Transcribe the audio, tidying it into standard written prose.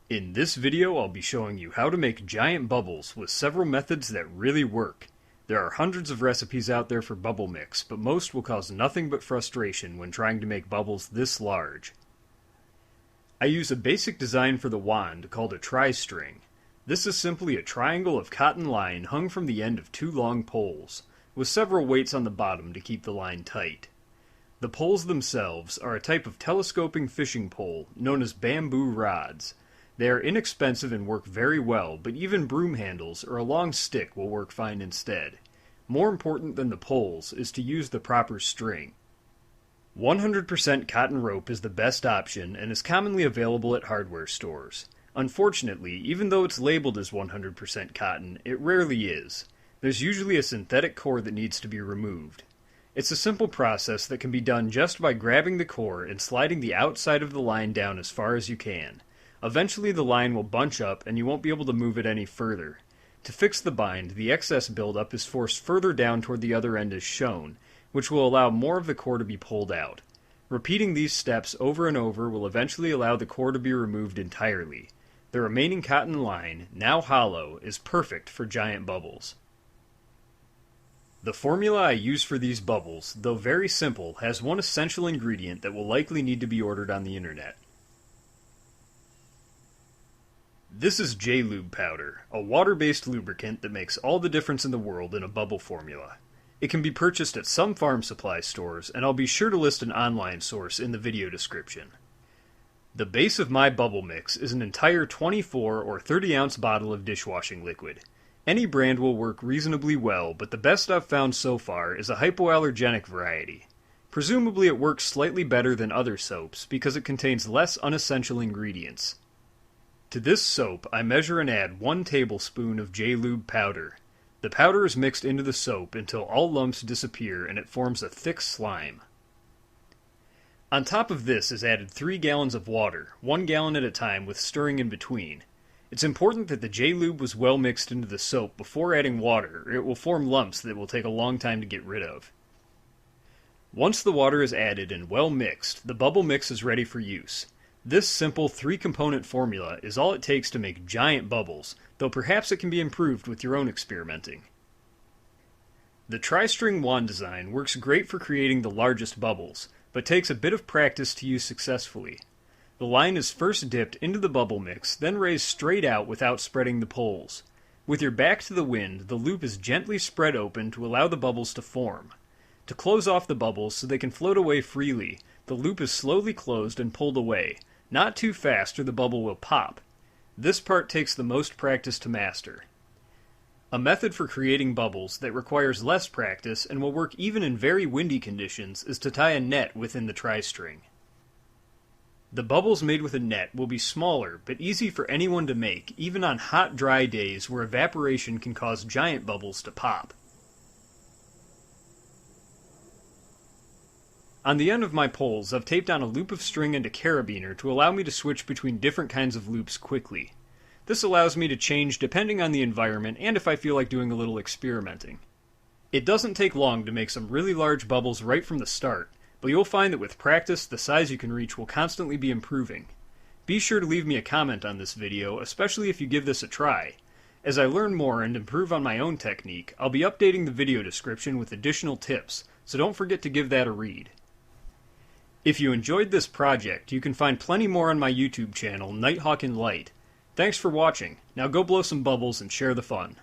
In this video, I'll be showing you how to make giant bubbles with several methods that really work. There are hundreds of recipes out there for bubble mix, but most will cause nothing but frustration when trying to make bubbles this large. I use a basic design for the wand called a tri-string. This is simply a triangle of cotton line hung from the end of two long poles, with several weights on the bottom to keep the line tight. The poles themselves are a type of telescoping fishing pole known as bamboo rods. They are inexpensive and work very well, but even broom handles or a long stick will work fine instead. More important than the poles is to use the proper string. 100% cotton rope is the best option and is commonly available at hardware stores. Unfortunately, even though it's labeled as 100% cotton, it rarely is. There's usually a synthetic core that needs to be removed. It's a simple process that can be done just by grabbing the core and sliding the outside of the line down as far as you can. Eventually the line will bunch up and you won't be able to move it any further. To fix the bind, the excess buildup is forced further down toward the other end as shown, which will allow more of the core to be pulled out. Repeating these steps over and over will eventually allow the core to be removed entirely. The remaining cotton line, now hollow, is perfect for giant bubbles. The formula I use for these bubbles, though very simple, has one essential ingredient that will likely need to be ordered on the internet. This is J-Lube powder, a water-based lubricant that makes all the difference in the world in a bubble formula. It can be purchased at some farm supply stores, and I'll be sure to list an online source in the video description. The base of my bubble mix is an entire 24 or 30 ounce bottle of dishwashing liquid. Any brand will work reasonably well, but the best I've found so far is a hypoallergenic variety. Presumably it works slightly better than other soaps because it contains less unessential ingredients. To this soap, I measure and add 1 tablespoon of J-Lube powder. The powder is mixed into the soap until all lumps disappear and it forms a thick slime. On top of this is added 3 gallons of water, 1 gallon at a time with stirring in between. It's important that the J-Lube was well mixed into the soap before adding water, or it will form lumps that will take a long time to get rid of. Once the water is added and well mixed, the bubble mix is ready for use. This simple 3-component formula is all it takes to make giant bubbles, though perhaps it can be improved with your own experimenting. The tri-string wand design works great for creating the largest bubbles, but takes a bit of practice to use successfully. The line is first dipped into the bubble mix, then raised straight out without spreading the poles. With your back to the wind, the loop is gently spread open to allow the bubbles to form. To close off the bubbles so they can float away freely, the loop is slowly closed and pulled away. Not too fast or the bubble will pop. This part takes the most practice to master. A method for creating bubbles that requires less practice and will work even in very windy conditions is to tie a net within the tri-string. The bubbles made with a net will be smaller but easy for anyone to make, even on hot, dry days where evaporation can cause giant bubbles to pop. On the end of my poles, I've taped on a loop of string and a carabiner to allow me to switch between different kinds of loops quickly. This allows me to change depending on the environment and if I feel like doing a little experimenting. It doesn't take long to make some really large bubbles right from the start, but you'll find that with practice, the size you can reach will constantly be improving. Be sure to leave me a comment on this video, especially if you give this a try. As I learn more and improve on my own technique, I'll be updating the video description with additional tips, so don't forget to give that a read. If you enjoyed this project, you can find plenty more on my YouTube channel, Nighthawk in Light. Thanks for watching. Now go blow some bubbles and share the fun.